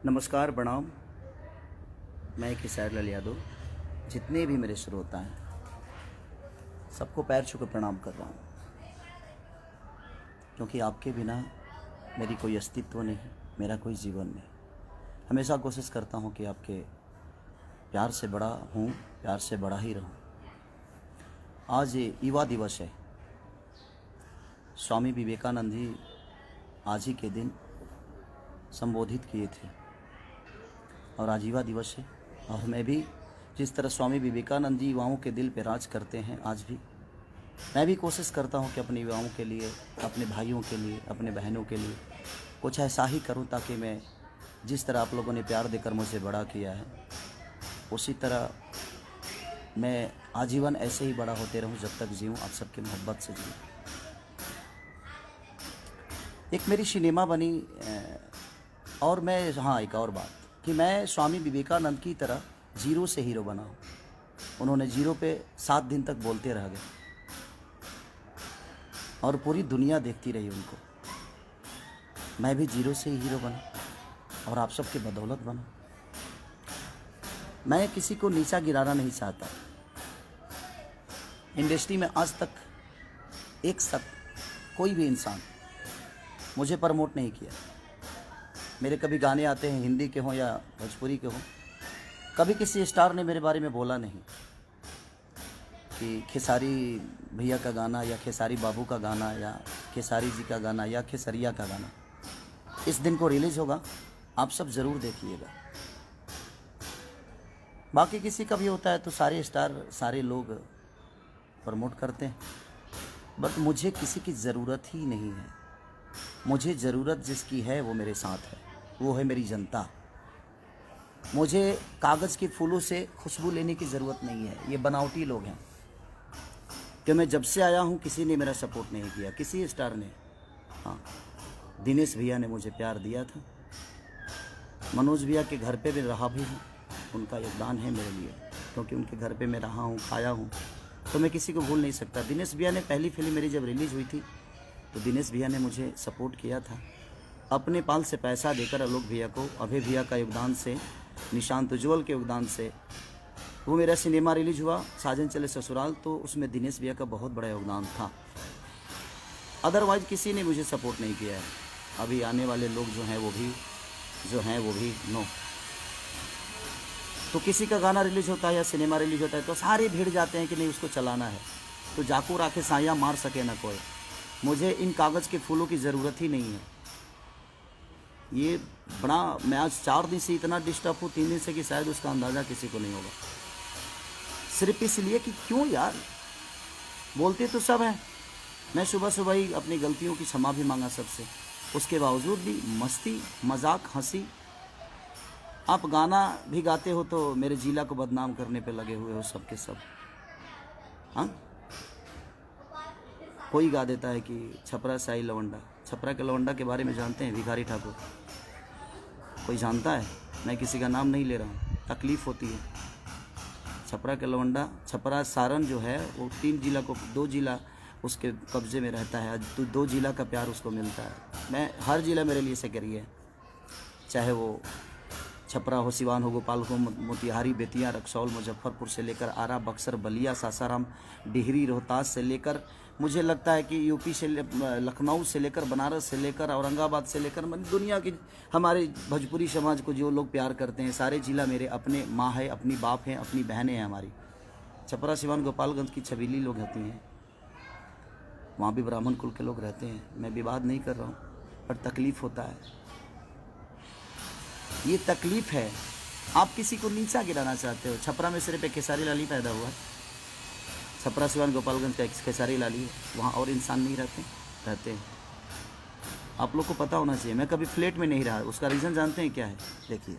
नमस्कार, प्रणाम। मैं किशोर लाल यादव। जितने भी मेरे श्रोता हैं सबको पैर छू कर प्रणाम कर रहा हूँ, क्योंकि आपके बिना मेरी कोई अस्तित्व नहीं, मेरा कोई जीवन नहीं। हमेशा कोशिश करता हूँ कि आपके प्यार से बड़ा हूँ, प्यार से बड़ा ही रहूँ। आज ये युवा दिवस है। स्वामी विवेकानंद जी आज ही के दिन संबोधित किए थे और आज युवा दिवस है। और मैं भी जिस तरह स्वामी विवेकानंद जी युवाओं के दिल पे राज करते हैं, आज भी मैं भी कोशिश करता हूं कि अपने युवाओं के लिए, अपने भाइयों के लिए, अपने बहनों के लिए कुछ ऐसा ही करूं, ताकि मैं जिस तरह आप लोगों ने प्यार देकर मुझे बड़ा किया है, उसी तरह मैं आजीवन ऐसे ही बड़ा होते रहूं, जब तक जीऊँ, आप सबकी मोहब्बत से जीऊँ। एक मेरी सिनेमा बनी और मैं एक और बात कि मैं स्वामी विवेकानंद की तरह जीरो से हीरो बना हूँ। उन्होंने जीरो पे 7 दिन तक बोलते रह गए और पूरी दुनिया देखती रही उनको। मैं भी जीरो से ही हीरो बना और आप सबके बदौलत बना। मैं किसी को नीचा गिराना नहीं चाहता। इंडस्ट्री में आज तक एक कोई भी इंसान मुझे प्रमोट नहीं किया। मेरे कभी गाने आते हैं, हिंदी के हों या भोजपुरी के हों, कभी किसी स्टार ने मेरे बारे में बोला नहीं कि खेसारी भैया का गाना या खेसारी बाबू का गाना या खेसारी जी का गाना या खेसरिया का गाना इस दिन को रिलीज़ होगा, आप सब ज़रूर देखिएगा। बाकी किसी का भी होता है तो सारे स्टार, सारे लोग प्रमोट करते हैं, बट मुझे किसी की ज़रूरत ही नहीं है। मुझे ज़रूरत जिसकी है वो मेरे साथ है, वो है मेरी जनता। मुझे कागज़ के फूलों से खुशबू लेने की ज़रूरत नहीं है। ये बनावटी लोग हैं कि मैं जब से आया हूँ किसी ने मेरा सपोर्ट नहीं किया, किसी स्टार ने। हाँ, दिनेश भैया ने मुझे प्यार दिया था, मनोज भैया के घर पे भी रहा भी हूँ, उनका योगदान है मेरे लिए, क्योंकि उनके घर पे मैं रहा हूँ, खाया हूँ, तो मैं किसी को भूल नहीं सकता। दिनेश भैया ने पहली फिल्म मेरी जब रिलीज़ हुई थी तो दिनेश भैया ने मुझे सपोर्ट किया था, अपने पाल से पैसा देकर। आलोक भैया को, अभय भैया का योगदान से, निशांत उज्ज्वल के योगदान से वो मेरा सिनेमा रिलीज हुआ, साजन चले ससुराल, तो उसमें दिनेश भैया का बहुत बड़ा योगदान था। अदरवाइज किसी ने मुझे सपोर्ट नहीं किया है। अभी आने वाले लोग जो हैं वो भी नो। तो किसी का गाना रिलीज होता है या सिनेमा रिलीज होता है तो सारे भिड़ जाते हैं कि नहीं उसको चलाना है, तो जाको राखे साया मार सके ना कोई। मुझे इन कागज़ के फूलों की ज़रूरत ही नहीं है। ये बड़ा, मैं आज 4 दिन से इतना डिस्टर्ब हूँ, 3 दिन से, कि शायद उसका अंदाज़ा किसी को नहीं होगा। सिर्फ इसलिए कि क्यों यार, बोलते तो सब हैं। मैं सुबह सुबह ही अपनी गलतियों की क्षमा भी मांगा सबसे, उसके बावजूद भी मस्ती, मजाक, हंसी। आप गाना भी गाते हो तो मेरे जिला को बदनाम करने पे लगे हुए हो सब के सब। हाँ, कोई गा देता है कि छपरा साई लवंडा। छपरा के लवंडा के बारे में जानते हैं? भिखारी ठाकुर। कोई जानता है? मैं किसी का नाम नहीं ले रहा हूँ, तकलीफ़ होती है। छपरा के लवंडा, छपरा सारण जो है वो 3 जिला को, 2 जिला उसके कब्जे में रहता है। तो 2 जिला का प्यार उसको मिलता है। मैं, हर जिला मेरे लिए सेक्रेटरी है, चाहे वो छपरा हो, सिवान हो, गोपालगंज हो, मोतिहारी, बेतिया, रक्सौल, मुजफ्फरपुर से लेकर आरा, बक्सर, बलिया, सासाराम, डिहरी, रोहतास से लेकर, मुझे लगता है कि यूपी से, लखनऊ से लेकर, बनारस से लेकर, औरंगाबाद से लेकर, दुनिया की हमारे भोजपुरी समाज को जो लोग प्यार करते हैं, सारे जिला मेरे अपने माँ है, अपनी बाप हैं, अपनी बहनें हैं हमारी। छपरा, सिवान, गोपालगंज की छबीली लोग होती हैं, वहाँ भी ब्राह्मण कुल के लोग रहते हैं। मैं विवाद नहीं कर रहा हूँ, पर तकलीफ़ होता है। ये तकलीफ़ है। आप किसी को नीचा गिराना चाहते हो। छपरा में सिर्फ एक खेसारी लाल ही पैदा हुआ है। छपरा, सिवान, गोपालगंज का एक खेसारी लाल ही है, वहाँ और इंसान नहीं रहते हैं। आप लोग को पता होना चाहिए। मैं कभी फ्लैट में नहीं रहा, उसका रीज़न जानते हैं क्या है? देखिए,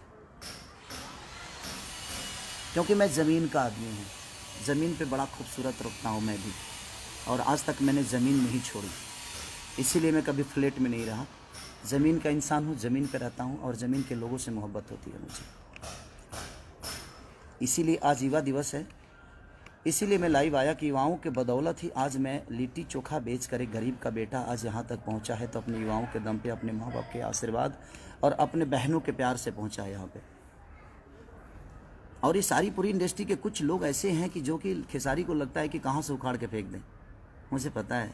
क्योंकि मैं ज़मीन का आदमी हूँ। ज़मीन पे बड़ा खूबसूरत रखता हूँ मैं भी, और आज तक मैंने ज़मीन नहीं छोड़ी, इसीलिए मैं कभी फ्लैट में नहीं रहा। ज़मीन का इंसान हूँ, ज़मीन पे रहता हूँ, और ज़मीन के लोगों से मोहब्बत होती है मुझे। इसीलिए आज युवा दिवस है। इसीलिए मैं लाइव आया कि युवाओं के बदौलत ही आज मैं लिट्टी चोखा बेच कर एक गरीब का बेटा आज यहाँ तक पहुँचा है, तो अपने युवाओं के दम पे, अपने माँ बाप के आशीर्वाद और अपने बहनों के प्यार से पहुँचा है यहाँ पे। और ये सारी पूरी इंडस्ट्री के कुछ लोग ऐसे हैं कि जो कि खेसारी को लगता है कि कहाँ से उखाड़ के फेंक दें। मुझे पता है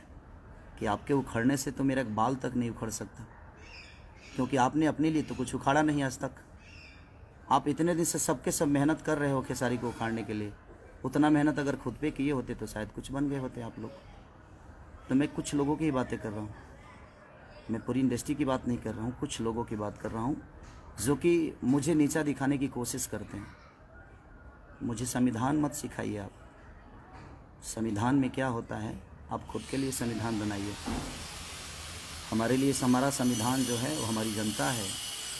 कि आपके उखड़ने से तो मेरा बाल तक नहीं उखड़ सकता, क्योंकि आपने अपने लिए तो कुछ उखाड़ा नहीं आज तक। आप इतने दिन से सबके सब मेहनत कर रहे हो खेसारी को उखाड़ने के लिए, उतना मेहनत अगर खुद पे किए होते तो शायद कुछ बन गए होते आप लोग। तो मैं कुछ लोगों की ही बातें कर रहा हूँ, मैं पूरी इंडस्ट्री की बात नहीं कर रहा हूँ, कुछ लोगों की बात कर रहा हूँ जो कि मुझे नीचा दिखाने की कोशिश करते हैं। मुझे संविधान मत सिखाइए आप, संविधान में क्या होता है आप खुद के लिए संविधान बनाइए। हमारे लिए हमारा संविधान जो है वो हमारी जनता है,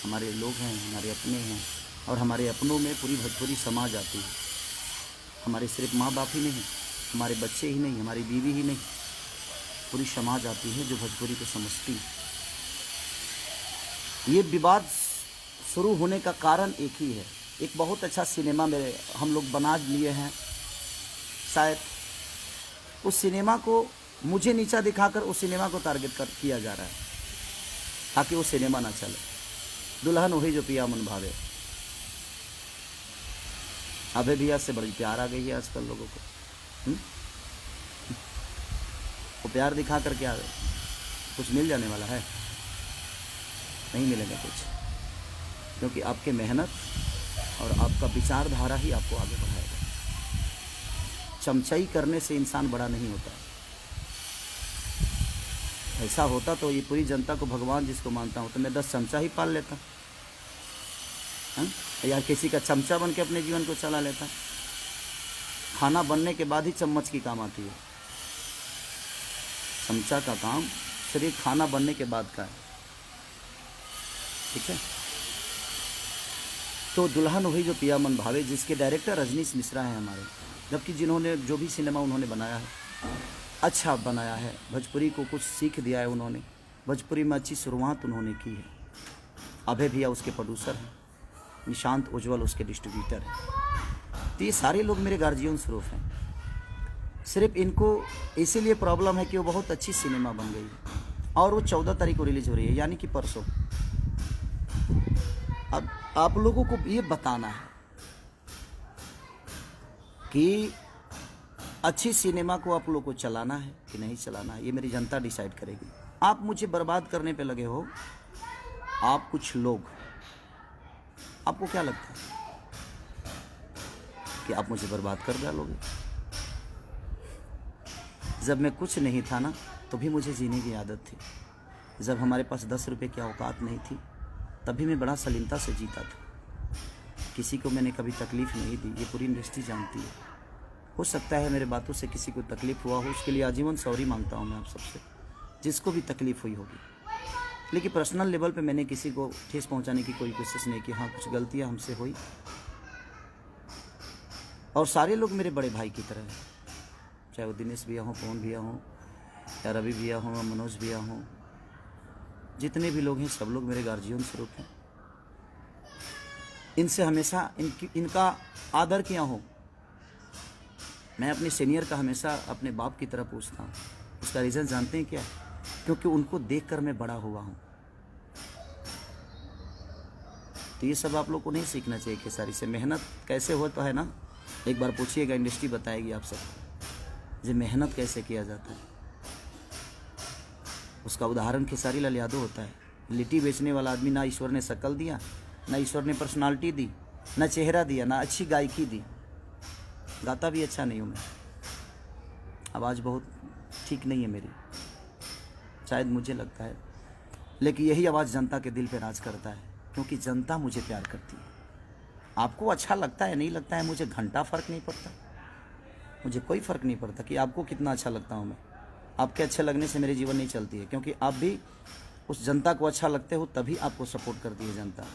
हमारे लोग हैं, हमारे अपने हैं, और हमारे अपनों में पूरी भोजपुरी समाज आती है। हमारे सिर्फ माँ बाप ही नहीं, हमारे बच्चे ही नहीं, हमारी बीवी ही नहीं, पूरी समाज आती है जो भोजपुरी को समझती है। ये विवाद शुरू होने का कारण एक ही है, एक बहुत अच्छा सिनेमा मेरे हम लोग बना लिए हैं, शायद उस सिनेमा को मुझे नीचा दिखाकर उस सिनेमा को टारगेट किया जा रहा है ताकि वो सिनेमा ना चले। दुल्हन वही जो पिया मन भावे, अभय भैया से बड़ी प्यार आ गई है आजकल लोगों को। वो प्यार दिखा कर क्या कुछ मिल जाने वाला है? नहीं मिलेगा कुछ, क्योंकि आपके मेहनत और आपका विचारधारा ही आपको आगे बढ़ाएगा। चमचाई करने से इंसान बड़ा नहीं होता। ऐसा होता तो ये पूरी जनता को भगवान जिसको मानता हूँ तो मैं 10 चमचा ही पाल लेता, या किसी का चमचा बन के अपने जीवन को चला लेता। खाना बनने के बाद ही चम्मच की काम आती है, चमचा का काम सिर्फ खाना बनने के बाद का है, ठीक है। तो दुल्हन वही जो पिया मन भावे, जिसके डायरेक्टर रजनीश मिश्रा हैं हमारे, जबकि जिन्होंने जो भी सिनेमा उन्होंने बनाया है अच्छा बनाया है, भोजपुरी को कुछ सीख दिया है उन्होंने, भोजपुरी में अच्छी शुरुआत उन्होंने की है। अभय भैया उसके प्रोड्यूसर हैं, निशांत उज्ज्वल उसके डिस्ट्रीब्यूटर हैं। तो ये सारे लोग मेरे गार्जियन स्वरूप हैं। सिर्फ इनको इसीलिए प्रॉब्लम है कि वो बहुत अच्छी सिनेमा बन गई है और वो 14 तारीख को रिलीज हो रही है, यानी कि परसों। अब आप लोगों को ये बताना है कि अच्छी सिनेमा को आप लोगों को चलाना है कि नहीं चलाना है, ये मेरी जनता डिसाइड करेगी। आप मुझे बर्बाद करने पे लगे हो, आप कुछ लोग, आपको क्या लगता है कि आप मुझे बर्बाद कर डालोगे? जब मैं कुछ नहीं था ना, तो भी मुझे जीने की आदत थी। जब हमारे पास 10 रुपए की औकात नहीं थी, तभी मैं बड़ा सलीमता से जीता था। किसी को मैंने कभी तकलीफ़ नहीं दी, ये पूरी इंडस्ट्री जानती है। हो सकता है मेरे बातों से किसी को तकलीफ़ हुआ हो, उसके लिए आजीवन सॉरी मांगता हूँ मैं आप सबसे, जिसको भी तकलीफ़ हुई होगी। लेकिन पर्सनल लेवल पे मैंने किसी को ठेस पहुंचाने की कोई कोशिश नहीं की। हाँ, कुछ गलतियां हमसे हुई, और सारे लोग मेरे बड़े भाई की तरह हैं, चाहे वो दिनेश भैया हों, पवन भैया हों, या रवि भैया हों, मनोज भैया हों, जितने भी लोग हैं सब लोग मेरे गार्जियन स्वरूप हैं। इनसे हमेशा इनका आदर किया हो। मैं अपने सीनियर का हमेशा अपने बाप की तरह पूछता हूँ। उसका रीज़न जानते हैं क्या? क्योंकि उनको देखकर मैं बड़ा हुआ हूँ। तो ये सब आप लोग को नहीं सीखना चाहिए खेसारी से। मेहनत कैसे हो तो है ना, एक बार पूछिएगा, इंडस्ट्री बताएगी आप सबको जो मेहनत कैसे किया जाता है। उसका उदाहरण खेसारी लाल यादव होता है। लिट्टी बेचने वाला आदमी, ना ईश्वर ने शक्ल दिया, ना ईश्वर ने पर्सनालिटी दी, ना चेहरा दिया, ना अच्छी गायकी दी। गाता भी अच्छा नहीं हूँ मैं, आवाज़ बहुत ठीक नहीं है मेरी, शायद मुझे लगता है, लेकिन यही आवाज़ जनता के दिल पे राज करता है, क्योंकि जनता मुझे प्यार करती है। आपको अच्छा लगता है नहीं लगता है, मुझे घंटा फ़र्क नहीं पड़ता, मुझे कोई फ़र्क नहीं पड़ता कि आपको कितना अच्छा लगता हूँ मैं। आपके अच्छे लगने से मेरी जीवन नहीं चलती है, क्योंकि आप भी उस जनता को अच्छा लगते हो, तभी आपको सपोर्ट करती है जनता।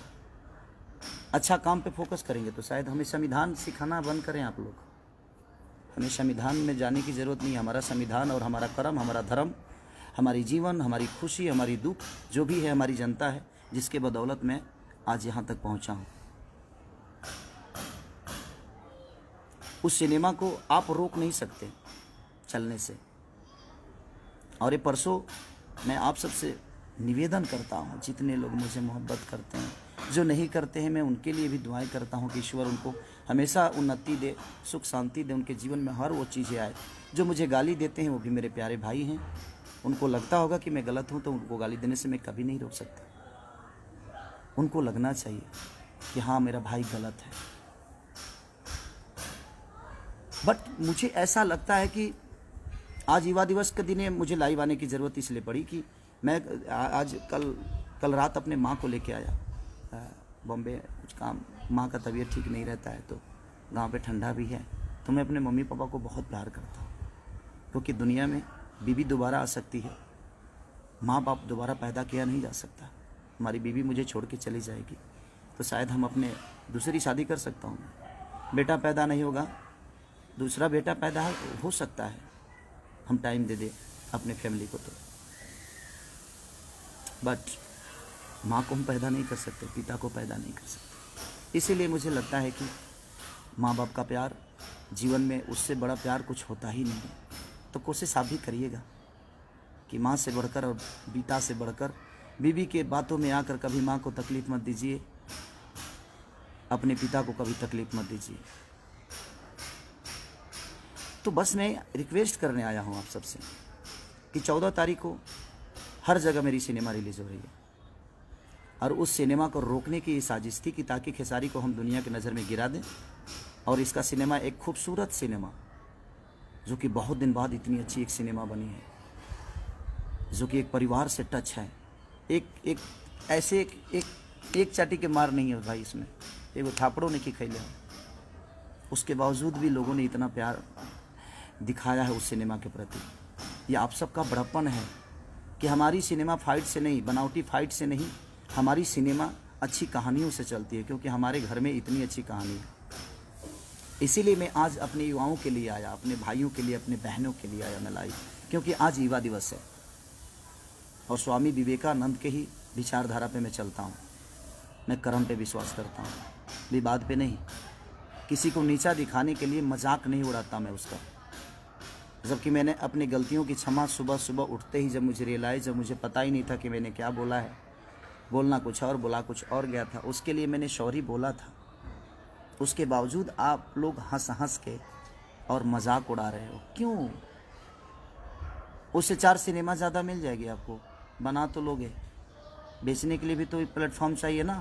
अच्छा काम पे फोकस करेंगे तो शायद हमें संविधान सिखाना बंद करें आप लोग। हमें संविधान में जाने की ज़रूरत नहीं है। हमारा संविधान और हमारा कर्म, हमारा धर्म, हमारी जीवन, हमारी खुशी, हमारी दुख, जो भी है हमारी जनता है, जिसके बदौलत मैं आज यहाँ तक पहुँचा हूँ। उस सिनेमा को आप रोक नहीं सकते चलने से। और ये परसों मैं आप सबसे निवेदन करता हूँ, जितने लोग मुझे मोहब्बत करते हैं, जो नहीं करते हैं, मैं उनके लिए भी दुआएं करता हूँ कि ईश्वर उनको हमेशा उन्नति दे, सुख शांति दे, उनके जीवन में हर वो चीज़ें आए। जो मुझे गाली देते हैं वो भी मेरे प्यारे भाई हैं, उनको लगता होगा कि मैं गलत हूँ, तो उनको गाली देने से मैं कभी नहीं रोक सकता। उनको लगना चाहिए कि हाँ मेरा भाई गलत है। बट मुझे ऐसा लगता है कि आज युवा दिवस के दिन मुझे लाइव आने की ज़रूरत इसलिए पड़ी कि मैं आज कल रात अपने माँ को लेके आया बॉम्बे, कुछ काम, माँ का तबीयत ठीक नहीं रहता है, तो गांव पे ठंडा भी है। तो मैं अपने मम्मी पापा को बहुत प्यार करता हूँ, क्योंकि दुनिया में बीवी दोबारा आ सकती है, माँ बाप दोबारा पैदा किया नहीं जा सकता। हमारी बीवी मुझे छोड़ के चली जाएगी तो शायद हम अपने दूसरी शादी कर सकता हूँ, बेटा पैदा नहीं होगा, दूसरा बेटा पैदा हो सकता है, हम टाइम दे दे अपने फैमिली को। तो बट माँ को हम पैदा नहीं कर सकते, पिता को पैदा नहीं कर सकते। इसीलिए मुझे लगता है कि माँ बाप का प्यार जीवन में, उससे बड़ा प्यार कुछ होता ही नहीं है। तो कोशिश आप भी करिएगा कि माँ से बढ़कर और पिता से बढ़कर बीवी के बातों में आकर कभी माँ को तकलीफ़ मत दीजिए, अपने पिता को कभी तकलीफ़ मत दीजिए। तो बस मैं रिक्वेस्ट करने आया हूँ आप सबसे कि 14 तारीख को हर जगह मेरी सिनेमा रिलीज़ हो रही है, और उस सिनेमा को रोकने की साजिश थी कि ताकि खेसारी को हम दुनिया की नज़र में गिरा दें। और इसका सिनेमा एक खूबसूरत सिनेमा, जो कि बहुत दिन बाद इतनी अच्छी एक सिनेमा बनी है, जो कि एक परिवार से टच है। एक ऐसे एक चाटी के मार नहीं है भाई इसमें, एक थापड़ों ने की खैले, उसके बावजूद भी लोगों ने इतना प्यार दिखाया है उस सिनेमा के प्रति। ये आप सबका बड़प्पन है कि हमारी सिनेमा फाइट से नहीं, बनावटी फाइट से नहीं, हमारी सिनेमा अच्छी कहानियों से चलती है, क्योंकि हमारे घर में इतनी अच्छी कहानी है। इसीलिए मैं आज अपने युवाओं के लिए आया, अपने भाइयों के लिए, अपने बहनों के लिए आया मैं लाइव, क्योंकि आज युवा दिवस है और स्वामी विवेकानंद के ही विचारधारा पे मैं चलता हूँ। मैं कर्म पे विश्वास करता हूँ, विवाद पे नहीं। किसी को नीचा दिखाने के लिए मजाक नहीं उड़ाता मैं उसका। जबकि मैंने अपनी गलतियों की क्षमा सुबह सुबह उठते ही, जब मुझे रियलाइज़, जब मुझे पता ही नहीं था कि मैंने क्या बोला है, बोलना कुछ और, बोला कुछ और गया था, उसके लिए मैंने सॉरी बोला था। उसके बावजूद आप लोग हंस हंस के और मजाक उड़ा रहे हो, क्यों? उससे 4 सिनेमा ज़्यादा मिल जाएगी आपको, बना तो लोगे, बेचने के लिए भी तो प्लेटफॉर्म चाहिए ना,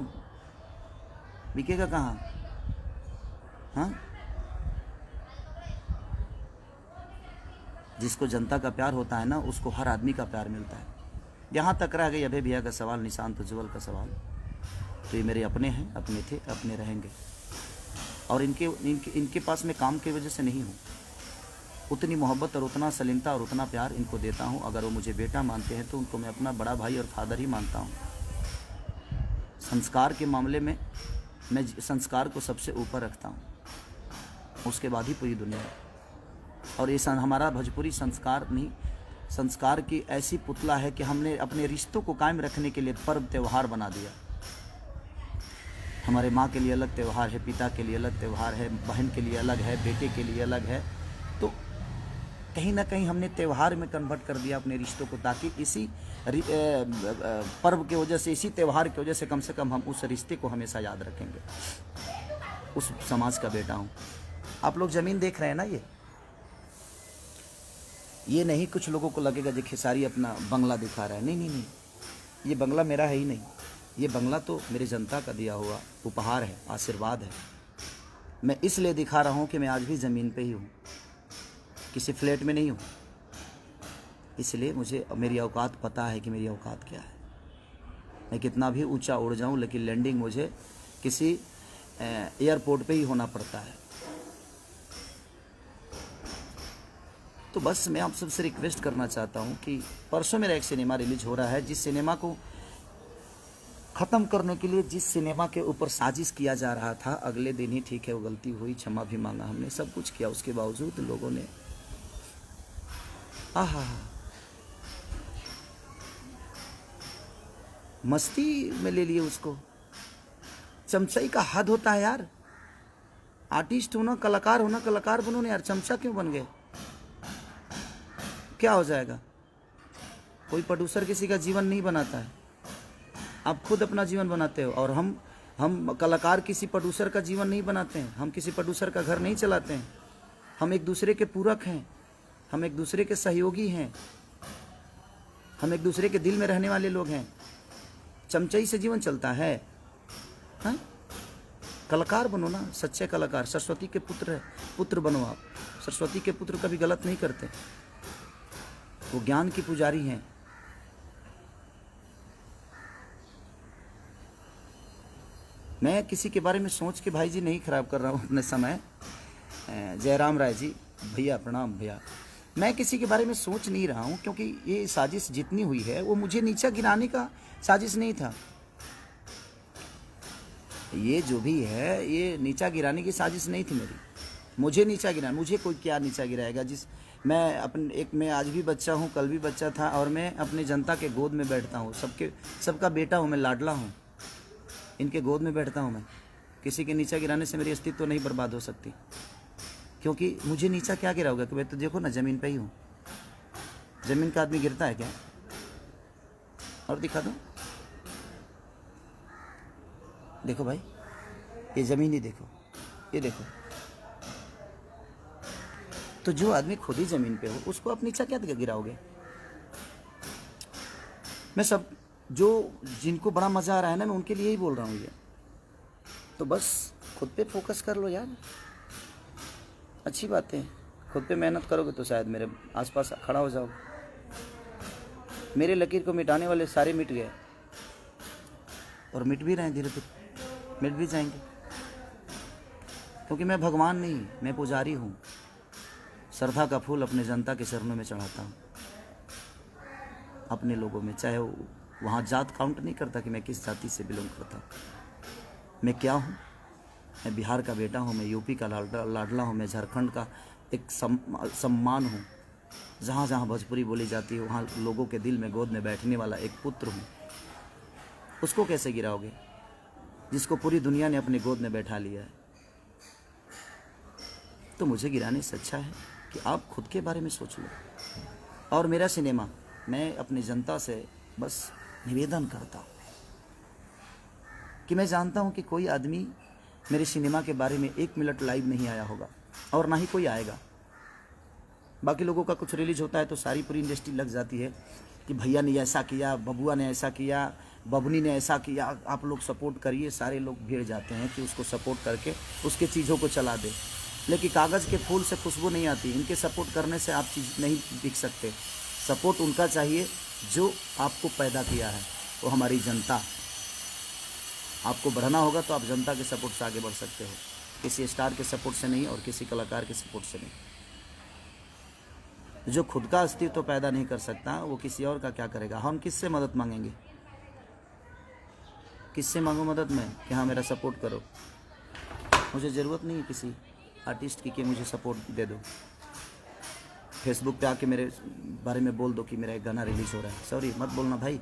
बिकेगा कहाँ? हाँ, जिसको जनता का प्यार होता है ना, उसको हर आदमी का प्यार मिलता है। यहाँ तक रह गई अभय भैया का सवाल, निशांत उज्ज्वल का सवाल, तो ये मेरे अपने हैं, अपने थे, अपने रहेंगे। और इनके पास मैं काम की वजह से नहीं हूँ, उतनी मोहब्बत और उतना सलीमता और उतना प्यार इनको देता हूँ। अगर वो मुझे बेटा मानते हैं तो उनको मैं अपना बड़ा भाई और फादर ही मानता हूँ। संस्कार के मामले में मैं संस्कार को सबसे ऊपर रखता हूँ, उसके बाद ही पूरी दुनिया। और ये हमारा भोजपुरी संस्कार नहीं, संस्कार की ऐसी पुतला है कि हमने अपने रिश्तों को कायम रखने के लिए पर्व त्यौहार बना दिया। हमारे माँ के लिए अलग त्यौहार है, पिता के लिए अलग त्यौहार है, बहन के लिए अलग है, बेटे के लिए अलग है। तो कहीं ना कहीं हमने त्यौहार में कन्वर्ट कर दिया अपने रिश्तों को, ताकि इसी पर्व की वजह से, इसी त्यौहार की वजह से कम हम उस रिश्ते को हमेशा याद रखेंगे। उस समाज का बेटा हूँ। आप लोग ज़मीन देख रहे हैं ना, ये नहीं कुछ लोगों को लगेगा जो खेसारी अपना बंगला दिखा रहा है। नहीं नहीं नहीं, ये बंगला मेरा है ही नहीं, ये बंगला तो मेरे जनता का दिया हुआ उपहार है, आशीर्वाद है। मैं इसलिए दिखा रहा हूँ कि मैं आज भी ज़मीन पे ही हूँ, किसी फ्लैट में नहीं हूँ। इसलिए मुझे मेरी औकात पता है कि मेरी औकात क्या है। मैं कितना भी ऊंचा उड़ जाऊँ, लेकिन लैंडिंग मुझे किसी एयरपोर्ट पे ही होना पड़ता है। तो बस मैं आप सबसे रिक्वेस्ट करना चाहता हूँ कि परसों मेरा एक सिनेमा रिलीज हो रहा है, जिस सिनेमा को ख़त्म करने के लिए, जिस सिनेमा के ऊपर साजिश किया जा रहा था, अगले दिन ही, ठीक है वो गलती हुई, क्षमा भी मांगा हमने, सब कुछ किया, उसके बावजूद लोगों ने मस्ती में ले लिए उसको। चमचाई का हद होता है यार। आर्टिस्ट होना, कलाकार होना, कलाकार बनो ना यार, चमचा क्यों बन गए? क्या हो जाएगा? कोई प्रोड्यूसर किसी का जीवन नहीं बनाता है, आप खुद अपना जीवन बनाते हो। और हम कलाकार किसी प्रोड्यूसर का जीवन नहीं बनाते हैं, हम किसी प्रोड्यूसर का घर नहीं चलाते हैं। हम एक दूसरे के पूरक हैं, हम एक दूसरे के सहयोगी हैं, हम एक दूसरे के दिल में रहने वाले लोग हैं। चमचाई से जीवन चलता है? हाँ, कलाकार बनो ना, सच्चे कलाकार। सरस्वती के पुत्र बनो आप। सरस्वती के पुत्र कभी गलत नहीं करते, वो ज्ञान की पुजारी हैं। मैं किसी के बारे में सोच के भाई जी नहीं खराब कर रहा हूँ अपने समय। जयराम राय जी, भैया प्रणाम भैया। मैं किसी के बारे में सोच नहीं रहा हूँ, क्योंकि ये साजिश जितनी हुई है वो मुझे नीचा गिराने का साजिश नहीं था। ये जो भी है ये नीचा गिराने की साजिश नहीं थी मेरी। मुझे नीचा गिराना, मुझे कोई क्या नीचा गिराएगा? मैं आज भी बच्चा हूँ, कल भी बच्चा था, और मैं अपने जनता के गोद में बैठता हूँ। सबका बेटा हूँ मैं, लाडला हूँ, इनके गोद में बैठता हूँ मैं। किसी के नीचा गिराने से मेरी अस्तित्व तो नहीं बर्बाद हो सकती, क्योंकि मुझे नीचा क्या गिराओगे? कि भाई तो देखो ना, ज़मीन पे ही हूँ। ज़मीन का आदमी गिरता है क्या? और दिखा दो, देखो भाई, ये ज़मीन ही देखो, ये देखो। तो जो आदमी खुद ही ज़मीन पे हो उसको आप नीचा क्या गिराओगे? मैं सब जिनको बड़ा मज़ा आ रहा है ना, मैं उनके लिए ही बोल रहा हूँ ये। तो बस खुद पे फोकस कर लो यार, अच्छी बात है। खुद पे मेहनत करोगे तो शायद मेरे आसपास खड़ा हो जाओगे। मेरे लकीर को मिटाने वाले सारे मिट गए, और मिट भी रहे हैं, धीरे धीरे मिट भी जाएंगे। क्योंकि मैं भगवान नहीं, मैं पुजारी हूँ। श्रद्धा का फूल अपने जनता के चरणों में चढ़ाता हूँ, अपने लोगों में। चाहे वहाँ जात काउंट नहीं करता कि मैं किस जाति से बिलोंग करता हूँ। मैं क्या हूँ? मैं बिहार का बेटा हूँ, मैं यूपी का लाडला हूँ, मैं झारखंड का एक सम्मान हूँ। जहाँ जहाँ भोजपुरी बोली जाती है वहाँ लोगों के दिल में गोद में बैठने वाला एक पुत्र हूँ। उसको कैसे गिराओगे जिसको पूरी दुनिया ने अपने गोद में बैठा लिया है? तो मुझे गिराने से अच्छा है कि आप खुद के बारे में सोच लो। और मेरा सिनेमा, मैं अपनी जनता से बस निवेदन करता हूँ कि मैं जानता हूँ कि कोई आदमी मेरे सिनेमा के बारे में 1 मिनट लाइव नहीं आया होगा, और ना ही कोई आएगा। बाकी लोगों का कुछ रिलीज होता है तो सारी पूरी इंडस्ट्री लग जाती है कि भैया ने ऐसा किया, बबुआ ने ऐसा किया, बबनी ने ऐसा किया, आप लोग सपोर्ट करिए। सारे लोग भीड़ जाते हैं कि उसको सपोर्ट करके उसके चीज़ों को चला दे। लेकिन कागज़ के फूल से खुशबू नहीं आती। इनके सपोर्ट करने से आप चीज़ नहीं दिख सकते। सपोर्ट उनका चाहिए जो आपको पैदा किया है, वो हमारी जनता। आपको बढ़ना होगा तो आप जनता के सपोर्ट से आगे बढ़ सकते हो, किसी स्टार के सपोर्ट से नहीं और किसी कलाकार के सपोर्ट से नहीं। जो खुद का अस्तित्व तो पैदा नहीं कर सकता वो किसी और का क्या करेगा? हम किससे मदद मांगेंगे? किससे मांगो मदद मैं कि हाँ मेरा सपोर्ट करो? मुझे ज़रूरत नहीं है किसी आर्टिस्ट की कि मुझे सपोर्ट दे दो। फेसबुक पे आके मेरे बारे में बोल दो कि मेरा एक गाना रिलीज़ हो रहा है। सॉरी, मत बोलना भाई,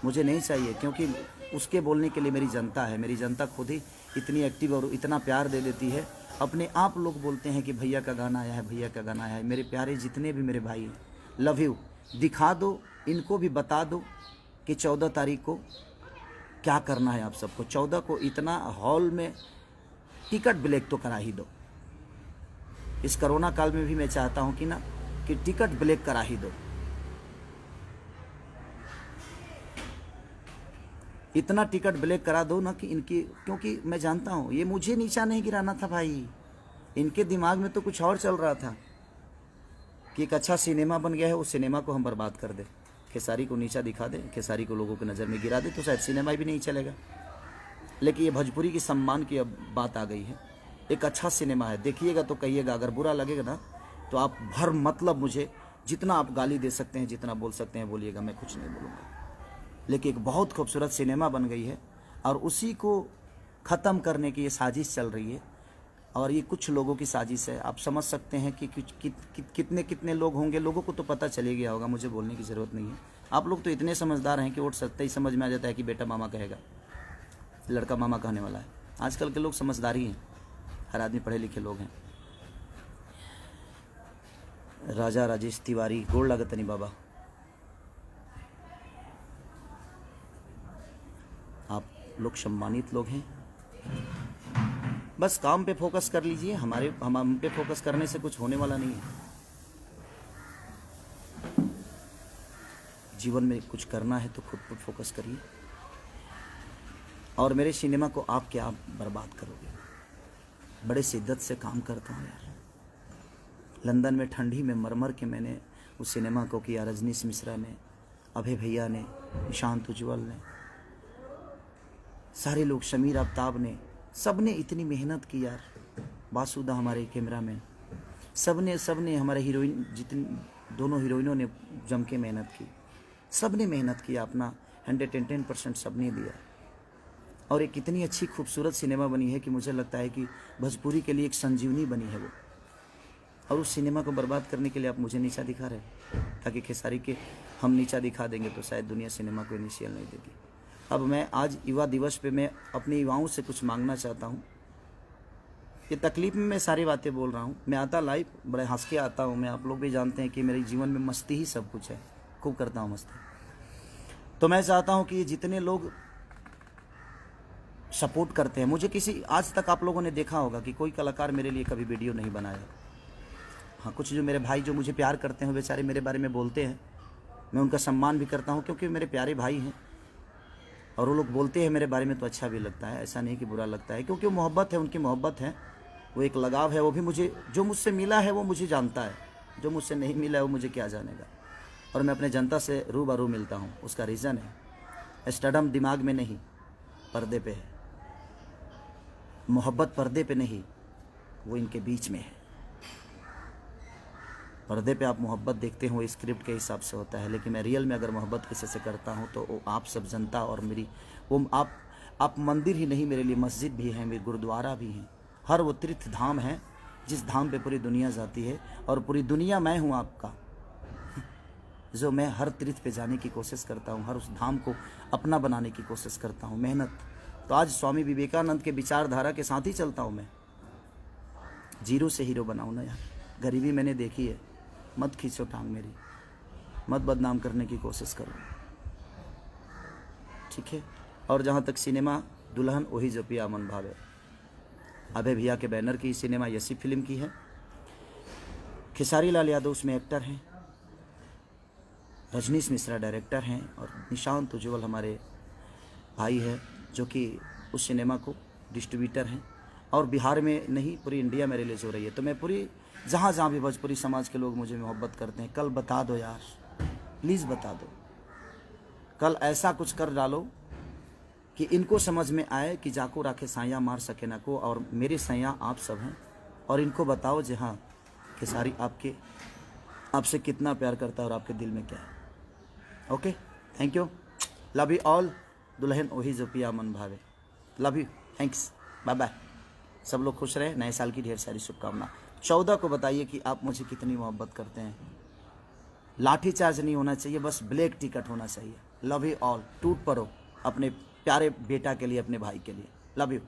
मुझे नहीं चाहिए। क्योंकि उसके बोलने के लिए मेरी जनता है। मेरी जनता खुद ही इतनी एक्टिव और इतना प्यार दे देती है। अपने आप लोग बोलते हैं कि भैया का गाना आया है, भैया का गाना आया है। मेरे प्यारे जितने भी मेरे भाई हैं, लव यू। दिखा दो, इनको भी बता दो कि 14 तारीख को क्या करना है आप सबको। 14 को इतना हॉल में टिकट ब्लैक तो करा ही दो। इस कोरोना काल में भी मैं चाहता हूं कि टिकट ब्लैक करा ही दो। इतना टिकट ब्लैक करा दो ना कि इनकी, क्योंकि मैं जानता हूं ये मुझे नीचा नहीं गिराना था भाई। इनके दिमाग में तो कुछ और चल रहा था कि एक अच्छा सिनेमा बन गया है, उस सिनेमा को हम बर्बाद कर दे, खेसारी को नीचा दिखा दे, खेसारी को लोगों की नज़र में गिरा दे तो शायद सिनेमा भी नहीं चलेगा। लेकिन ये भोजपुरी की सम्मान की अब बात आ गई है। एक अच्छा सिनेमा है, देखिएगा तो कहिएगा। अगर बुरा लगेगा ना तो आप भर मतलब मुझे जितना आप गाली दे सकते हैं, जितना बोल सकते हैं बोलिएगा, मैं कुछ नहीं बोलूँगा। लेकिन एक बहुत खूबसूरत सिनेमा बन गई है और उसी को ख़त्म करने की ये साजिश चल रही है। और ये कुछ लोगों की साजिश है। आप समझ सकते हैं कि कितने कितने लोग होंगे। लोगों को तो पता चले गया होगा, मुझे बोलने की ज़रूरत नहीं है। आप लोग तो इतने समझदार हैं कि वोट सत्ता ही समझ में आ जाता है कि बेटा मामा कहेगा, लड़का मामा कहने वाला है। आजकल के लोग समझदारी हैं। हर आदमी पढ़े लिखे लोग हैं। राजा राजेश तिवारी, गोड़ लागत नहीं बाबा, आप लोग सम्मानित लोग हैं। बस काम पे फोकस कर लीजिए, हम पे फोकस करने से कुछ होने वाला नहीं है। जीवन में कुछ करना है तो खुद पर फोकस करिए। और मेरे सिनेमा को आप क्या बर्बाद करोगे? बड़े शिद्दत से काम करता हूँ यार। लंदन में ठंडी में मर के मैंने उस सिनेमा को किया। रजनीश मिश्रा ने, अभय भैया ने, निशांत उज्ज्वल ने, सारे लोग, शमीर आफ्ताब ने, सब ने इतनी मेहनत की यार। बासुदा हमारे कैमरामैन, सब ने हमारे हीरोइन, जितनी दोनों हीरोइनों ने जम के मेहनत की। सब ने मेहनत किया, अपना 110% सब ने दिया। और एक इतनी अच्छी खूबसूरत सिनेमा बनी है कि मुझे लगता है कि भोजपुरी के लिए एक संजीवनी बनी है वो। और उस सिनेमा को बर्बाद करने के लिए आप मुझे नीचा दिखा रहे हैं, ताकि खेसारी के हम नीचा दिखा देंगे तो शायद दुनिया सिनेमा को इनिशियल नहीं देगी। अब मैं आज युवा दिवस पे मैं अपने युवाओं से कुछ मांगना चाहता हूँ। ये तकलीफ में मैं सारी बातें बोल रहा हूँ। मैं आता लाइव बड़े हंस के आता हूँ। मैं, आप लोग भी जानते हैं कि मेरे जीवन में मस्ती ही सब कुछ है, खूब करता हूँ मस्ती। तो मैं चाहता हूँ कि जितने लोग सपोर्ट करते हैं मुझे, किसी आज तक आप लोगों ने देखा होगा कि कोई कलाकार मेरे लिए कभी वीडियो नहीं बनाया। हाँ, कुछ जो मेरे भाई जो मुझे प्यार करते हैं बेचारे मेरे बारे में बोलते हैं, मैं उनका सम्मान भी करता हूँ क्योंकि मेरे प्यारे भाई हैं। और वो लोग बोलते हैं मेरे बारे में तो अच्छा भी लगता है, ऐसा नहीं कि बुरा लगता है, क्योंकि वो मोहब्बत है, उनकी मोहब्बत है, वो एक लगाव है। वो भी मुझे, जो मुझसे मिला है वो मुझे जानता है, जो मुझसे नहीं मिला है वो मुझे क्या जानेगा। और मैं अपने जनता से रूबरू मिलता हूँ, उसका रीज़न है स्टडम दिमाग में नहीं, पर्दे पे है। मोहब्बत पर्दे पे नहीं, वो इनके बीच में है। पर्दे पे आप मोहब्बत देखते हो स्क्रिप्ट के हिसाब से होता है, लेकिन मैं रियल में अगर मोहब्बत किसी से करता हूँ तो वो आप सब जनता और मेरी, वो आप मंदिर ही नहीं, मेरे लिए मस्जिद भी है, मेरे गुरुद्वारा भी है। हर वो तीर्थ धाम है जिस धाम पे पूरी दुनिया जाती है, और पूरी दुनिया मैं हूँ आपका, जो मैं हर तीर्थ पे जाने की कोशिश करता हूँ, हर उस धाम को अपना बनाने की कोशिश करता हूँ। मेहनत तो आज स्वामी विवेकानंद के विचारधारा के साथ ही चलता हूँ मैं। जीरो से हीरो बनाऊँ ना यार। गरीबी मैंने देखी है, मत खींचो टांग मेरी, मत बदनाम करने की कोशिश करो, ठीक है। और जहाँ तक सिनेमा, दुल्हन वही जो पिया मन भावे, अभय भैया के बैनर की सिनेमा यसी फिल्म की है। खेसारी लाल यादव उसमें एक्टर हैं, रजनीश मिश्रा डायरेक्टर हैं, और निशांत उज्ज्वल हमारे भाई हैं जो कि उस सिनेमा को डिस्ट्रीब्यूटर हैं। और बिहार में नहीं, पूरी इंडिया में रिलीज हो रही है। तो मैं पूरी जहाँ जहाँ भी भोजपुरी समाज के लोग मुझे मोहब्बत करते हैं, कल बता दो यार, प्लीज़ बता दो, कल ऐसा कुछ कर डालो कि इनको समझ में आए कि जाको राखे साया मार सके ना को, और मेरे सैया आप सब हैं। और इनको बताओ जी हाँ खेसारी आपसे कितना प्यार करता है और आपके दिल में क्या है। Okay, thank you, love you all. दुल्हन वही जो पिया मन भावे, love you, thanks, bye bye. सब लोग खुश रहे, नए साल की ढेर सारी शुभकामना। 14 को बताइए कि आप मुझे कितनी मोहब्बत करते हैं। लाठी चार्ज नहीं होना चाहिए, बस ब्लैक टिकट होना चाहिए। Love you all. टूट पड़ो अपने प्यारे बेटा के लिए, अपने भाई के लिए। Love you.